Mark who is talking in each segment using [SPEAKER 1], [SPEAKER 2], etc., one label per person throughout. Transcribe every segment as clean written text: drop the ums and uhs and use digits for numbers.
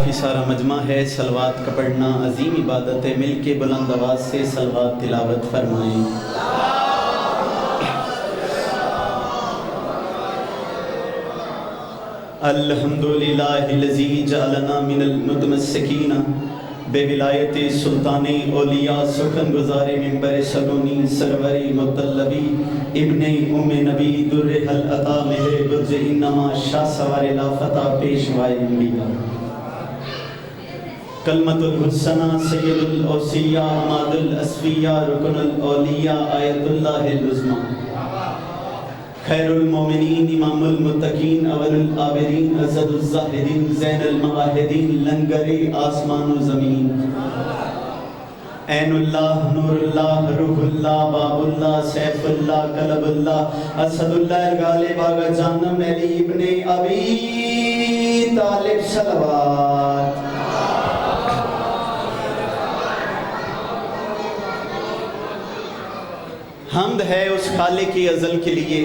[SPEAKER 1] کافی سارا مجمع ہے، صلوات کا پڑھنا عظیم عبادت ہے۔ مل کے بلند آواز سے صلوات تلاوت فرمائیں۔ الحمدللہ الذی جعلنا من المتمسکین بے ولایت سلطان اولیاء سخن گزار منبر سلونی سروری مطلبی ابن ام نبی در حل عطا مہر برج انما شاہ سوار لافتہ پیشوائے انبیاء کلمت الحسنہ سید الاوصیاء عماد الاسفیاء رکن الاولیاء آیت اللہ العظمیٰ خیر المومنین امام المتقین اول العابدین اسد الزاہدین زین المواحدین لنگر آسمان و زمین عین اللہ نور اللہ روح اللہ باب اللہ سیف اللہ قلب اللہ اسد اللہ الغالب آغا جانم علی ابن ابی طالب صلوات۔ حمد ہے اس خالق کی ازل کے لیے،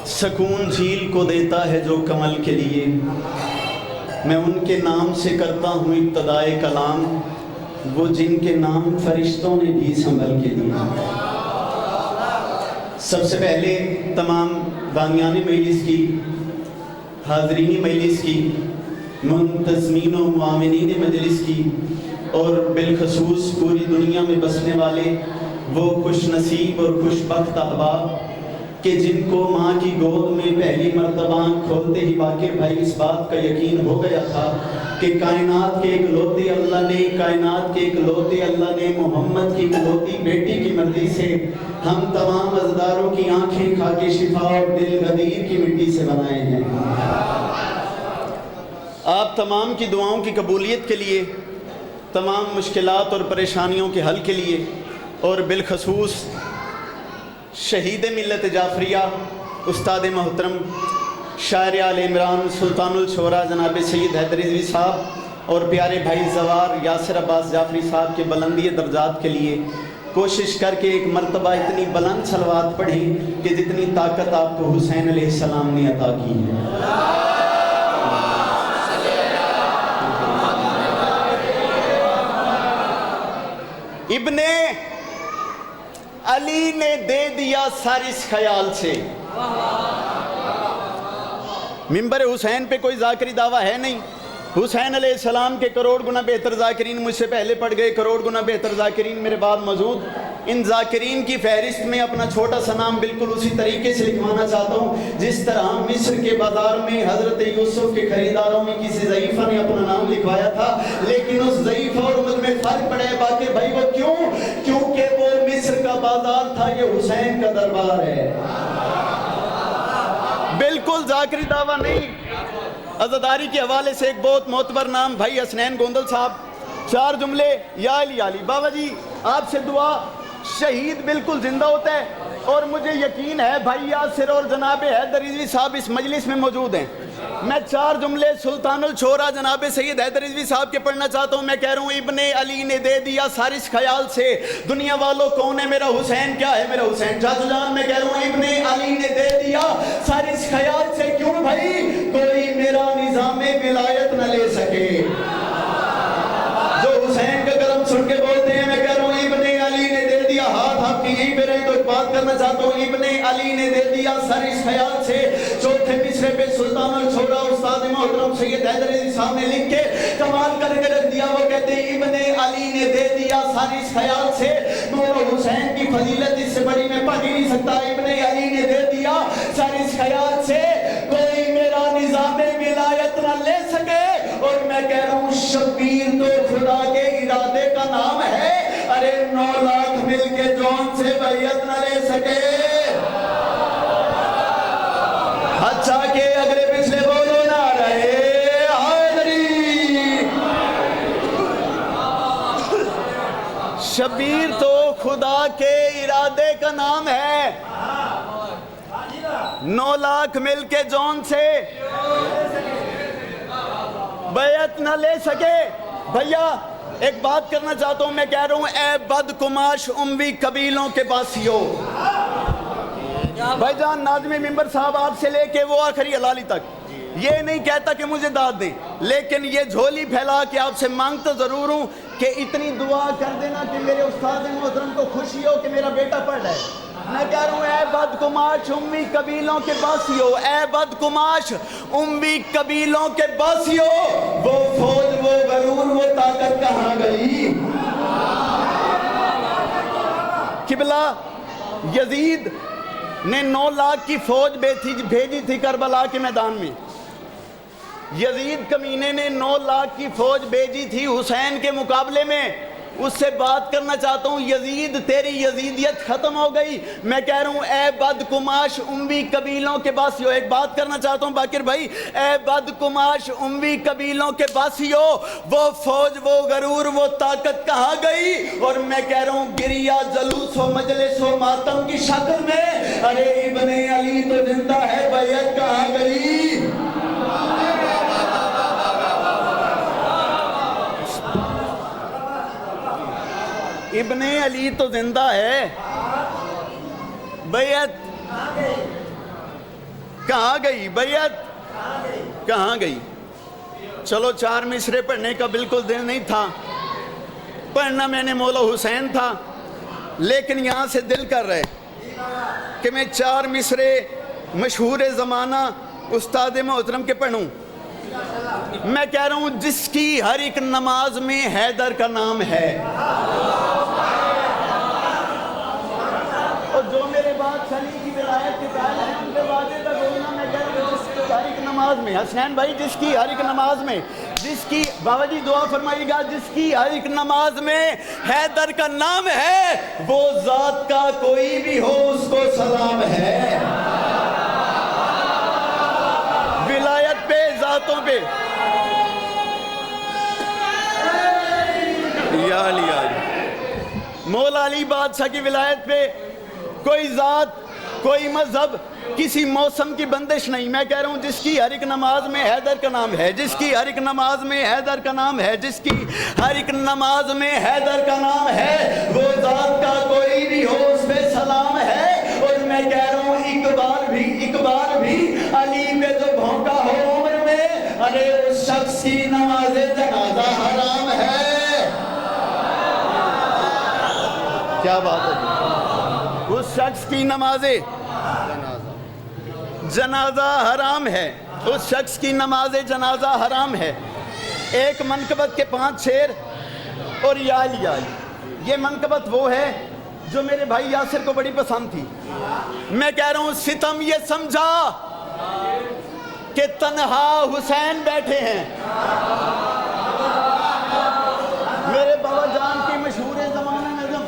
[SPEAKER 1] سکون جھیل کو دیتا ہے جو کمل کے لیے۔ میں ان کے نام سے کرتا ہوں ابتدائے کلام، وہ جن کے نام فرشتوں نے بھی سنبھل کے لیے۔ سب سے پہلے تمام بانیان مجلس کی، حاضرین مجلس کی، منتظمین و معاونین مجلس کی، اور بالخصوص پوری دنیا میں بسنے والے وہ خوش نصیب اور خوش بخت احباب کہ جن کو ماں کی گود میں پہلی مرتبہ کھولتے ہی باقر بھائی اس بات کا یقین ہو گیا تھا کہ کائنات کے اکلوتے اللہ نے محمد کی اکلوتی بیٹی کی مرضی سے ہم تمام عزداروں کی آنکھیں کھا کے شفا اور دل غدیر کی مٹی سے بنائے ہیں۔ آپ تمام کی دعاؤں کی قبولیت کے لیے، تمام مشکلات اور پریشانیوں کے حل کے لیے، اور بالخصوص شہید ملت جعفریہ استاد محترم شاعر آل عمران سلطان الشعراء جناب سید حیدر رضوی صاحب اور پیارے بھائی زوار یاسر عباس جعفری صاحب کے بلندی درجات کے لیے کوشش کر کے ایک مرتبہ اتنی بلند صلوات پڑھیں کہ جتنی طاقت آپ کو حسین علیہ السلام نے عطا کی ہے۔ ابن علی نے دے دیا سر اس خیال سے۔ منبر حسین پہ کوئی ذاکری دعویٰ ہے نہیں۔ حسین علیہ السلام کے کروڑ گنا بہتر ذاکرین مجھ سے پہلے پڑھ گئے، کروڑ گنا بہتر ذاکرین میرے بعد موجود۔ ان ذاکرین کی فہرست میں اپنا چھوٹا سا نام بالکل اسی طریقے سے لکھوانا چاہتا ہوں جس طرح مصر کے بازار میں حضرت یوسف کے خریداروں میں کسی ضعیفہ نے اپنا نام لکھوایا تھا، لیکن اس ضعیفہ اور مجھ میں فرق پڑے باقی بھائی وہ کیوں؟ کیونکہ وہ مصر کا بازار تھا، یہ حسین کا دربار ہے۔ بالکل ذاکری دعویٰ نہیں۔ عزاداری کے حوالے سے ایک بہت معتبر نام بھائی حسنین گوندل صاحب، 4 جملے یا علی علی۔ بابا جی آپ سے دعا، شہید بالکل زندہ ہوتا ہے، اور مجھے یقین ہے بھائی یاسر اور جناب حیدر رضوی صاحب اس مجلس میں موجود ہیں۔ میں 4 جملے سلطان الشعراء جناب سید حیدر رضوی صاحب کے پڑھنا چاہتا ہوں۔ میں کہہ رہا ہوں ابن علی نے دے دیا سر اس خیال سے، دنیا والوں کون ہے میرا حسین، کیا ہے میرا حسین؟ چاچو جان میں کہہ رہا ہوں ابن علی نے دے دیا سر اس خیال سے، کیوں بھائی؟ کوئی میرا نظام ولایت نہ لے سکے۔ جو حسین کا کرم سن کے بولتے ہیں، میں کہہ رہا ہوں ابن علی نے دے دیا۔ ہاتھ آپ کی یہیں پہ رہے تو ایک بات کرنا چاہتا ہوں، ابن علی نے دے دیا سر اس خیال سے۔ چوتھے مصرے پہ سلطان الشعراء استاد محترم سید حیدر رضوی صاحب نے لکھ کے کمال کر کے رکھ دیا، وہ کہتے ہیں ابن علی نے دے دیا سر اس خیال سے، نور حسین کی فضیلت اس سے بڑی میں پڑھ ہی نہیں سکتا۔ ابن علی نے دے دیا سر اس خیال سے، کوئی میرا نظام ولایت نہ لے سکے۔ اور میں کہہ رہا ہوں شبیر تو خدا کے ارادے کا نام ہے، ارے 9 لاکھ مل کے جون سے بیعت نہ لے سکے۔ اچھا کہ اگلے پچھلے بولو نہ رہے حیدری۔ شبیر تو خدا کے ارادے کا نام ہے، 9 لاکھ مل کے جون سے بیعت نہ لے سکے۔ بھیا ایک بات کرنا چاہتا ہوں، میں کہہ رہا ہوں اے بدکماش اموی قبیلوں کے پاسیو، بھائی جان ناظم ممبر صاحب آپ سے لے کے وہ آخری حلالی تک، یہ نہیں کہتا کہ مجھے داد دیں، لیکن یہ جھولی پھیلا کے آپ سے مانگتا ضرور ہوں کہ اتنی دعا کر دینا کہ میرے استاد محترم کو خوشی ہو کہ میرا بیٹا پڑھ رہا ہے۔ میں کہہ رہا ہوں اے بدگماش امی قبیلوں کے باسیو، اے بدگماش امی قبیلوں کے باسیو، وہ فوج، وہ غرور، وہ طاقت کہاں گئی؟ قبلہ یزید نے 9 لاکھ کی فوج بھیجی تھی کربلا کے میدان میں۔ یزید کمینے نے 9 لاکھ کی فوج بھیجی تھی حسین کے مقابلے میں۔ اس سے بات کرنا چاہتا ہوں، یزید تیری یزیدیت ختم ہو گئی۔ میں کہہ رہا ہوں اے بدگماش امی قبیلوں کے باسیو، ایک بات کرنا چاہتا ہوں باقر بھائی، اے بدگماش امی قبیلوں کے باسیو، وہ فوج، وہ غرور، وہ طاقت کہاں گئی؟ اور میں کہہ رہا ہوں گریہ، جلوس و مجلس و ماتم کی شکل میں ارے ابن علی تو زندہ ہے، بیعت کہاں گئی؟ ابن علی تو زندہ ہے، بیعت کہاں گئی؟ بیعت کہاں گئی؟ چلو 4 مصرے پڑھنے کا بالکل دل نہیں تھا، پڑھنا میں نے مولا حسین تھا، لیکن یہاں سے دل کر رہے کہ میں 4 مصرے مشہور زمانہ استاد محترم کے پڑھوں۔ میں کہہ رہا ہوں جس کی ہر ایک نماز میں حیدر کا نام ہے، اور جو میرے بعد علی کی ولایت کے قائل ہیں ان کے وعدے کا بولنا، میں کہہ رہا ہوں جس کی ہر ایک نماز میں، حسنین بھائی جس کی ہر ایک نماز میں، جس کی، بابا جی دعا فرمائیے گا، جس کی ہر ایک نماز میں حیدر کا نام ہے، وہ ذات کا کوئی بھی ہو اس کو سلام ہے۔ ولایت پہ، ذاتوں پہ، یا علی آج مولا علی بادشاہ کی ولایت پہ کوئی ذات، کوئی مذہب، کسی موسم کی بندش نہیں۔ میں کہہ رہا ہوں جس کی ہر ایک نماز میں حیدر کا نام ہے، جس کی ہر ایک نماز میں حیدر کا نام ہے، جس کی ہر ایک نماز میں حیدر کا نام ہے، وہ ذات کا کوئی بھی ہو اس پہ سلام ہے۔ اور میں کہہ رہا ہوں ایک بار بھی علی پہ جو بھونکا ہو عمر میں، ارے اس شخص کی نماز جنازہ حرام ہے۔ کیا بات ہے؟ اس شخص کی نماز جنازہ حرام ہے، اس شخص کی نماز جنازہ حرام ہے۔ ایک منقبت کے 5 شعر اور یا علی یہ منقبت وہ ہے جو میرے بھائی یاسر کو بڑی پسند تھی۔ میں کہہ رہا ہوں ستم یہ سمجھا کہ تنہا حسین بیٹھے ہیں۔ میرے بابا جان کی مشہور زمانہ نظم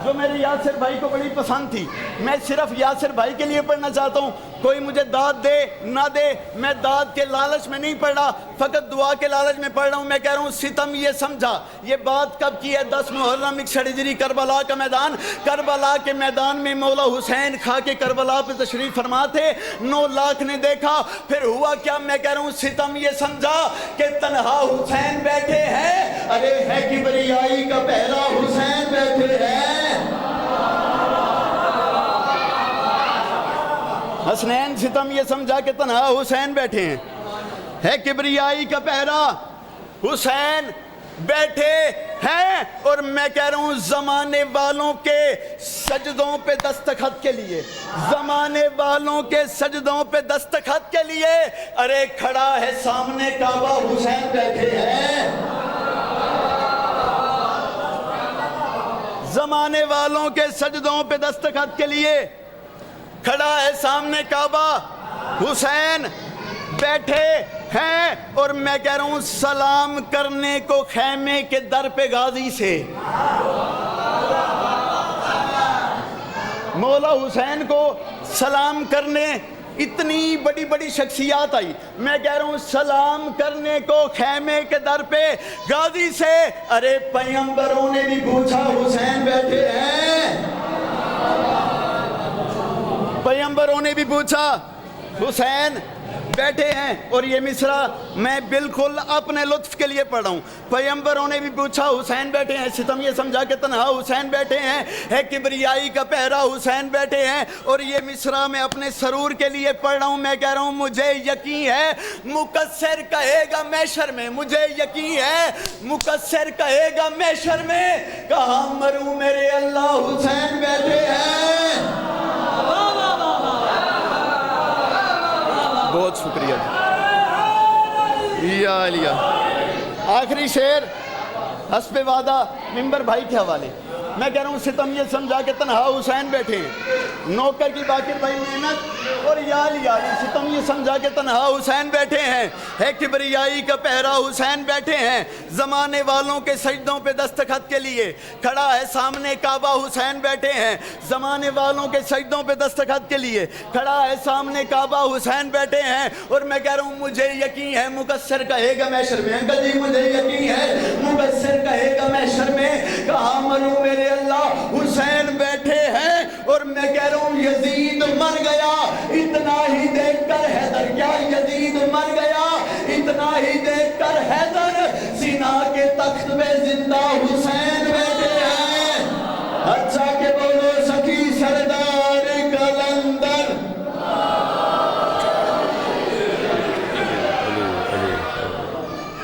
[SPEAKER 1] جو میرے یاسر بھائی کو بڑی پسند تھی، میں صرف یاسر بھائی کے لیے پڑھنا چاہتا ہوں۔ کوئی مجھے داد دے نہ دے، میں داد کے لالچ میں نہیں پڑھ رہا، فقط دعا کے لالچ میں پڑھ رہا ہوں۔ میں کہہ رہا ہوں ستم یہ سمجھا، یہ بات کب کی ہے؟ 10 محرم 61 ہجری، کربلا کا میدان۔ کربلا کے میدان میں مولا حسین خاک کربلا پہ تشریف فرما تھے، 9 لاکھ نے دیکھا، پھر ہوا کیا؟ میں کہہ رہا ہوں ستم یہ سمجھا کہ تنہا حسین بیٹھے ہیں، ارے ہے کبریائی کا پہرا، حسین بیٹھے ہیں۔ حسنین ستم یہ سمجھا کہ تنہا حسین بیٹھے ہیں، ہے کبریائی کا پہرا، حسین بیٹھے ہیں۔ اور میں کہہ رہا ہوں زمانے والوں کے سجدوں پہ دستخط کے لیے، زمانے والوں کے سجدوں پہ دستخط کے لیے ارے کھڑا ہے سامنے کعبہ، حسین بیٹھے ہیں۔ زمانے والوں کے سجدوں پہ دستخط کے لیے کھڑا ہے سامنے کعبہ، حسین بیٹھے ہیں۔ اور میں کہہ رہا ہوں سلام کرنے کو خیمے کے در پہ غازی سے، مولا حسین کو سلام کرنے اتنی بڑی بڑی شخصیات آئی۔ میں کہہ رہا ہوں سلام کرنے کو خیمے کے در پہ غازی سے، ارے پیغمبروں نے بھی پوچھا حسین بیٹھے ہیں۔ پیغمبروں نے بھی پوچھا حسین بیٹھے ہیں اور یہ مصرع میں بالکل اپنے لطف کے لیے پڑھ رہا ہوں. پیغمبروں نے بھی پوچھا حسین بیٹھے ہیں, ستم یہ سمجھا کہ تنہا حسین بیٹھے ہیں, ہے کبریائی کا پہرا حسین بیٹھے ہیں, اور یہ مصرع میں اپنے سرور کے لیے پڑھ رہا ہوں. میں کہہ رہا ہوں مجھے یقین ہے مقصر کہے گا محشر میں, مجھے یقین ہے مقصر کہے گا محشر میں, کہاں مروں میرے اللہ حسین بیٹھے ہیں. بہت شکریہ یا علیہ. آخری شعر حسب وعدہ ممبر بھائی کے حوالے. میں کہہ رہا ہوں ستم یہ سمجھا کہ تنہا حسین بیٹھے ہیں, نوکر کی باقر بھائی محنت اور یا علی علی. ستم یہ سمجھا کہ تنہا حسین بیٹھے ہیں, ہے کبریائی کا پہرا حسین بیٹھے ہیں, زمانے والوں کے سجدوں پہ دستخط کے لیے کھڑا ہے سامنے کعبہ حسین بیٹھے ہیں, زمانے والوں کے سجدوں پہ دستخط کے لیے کھڑا ہے سامنے کعبہ حسین بیٹھے ہیں. اور میں کہہ رہا ہوں مجھے یقین ہے مقصر کہے گا محشر میں, انکل جی مجھے یقین ہے مقصر کہے گا محشر میں, کہاں مروں میرے اللہ حسین بیٹھے ہیں. اور میں کہہ رہا ہوں یزید مر گیا اتنا ہی دیکھ کر حیدر, کیا یزید مر گیا اتنا ہی دیکھ کر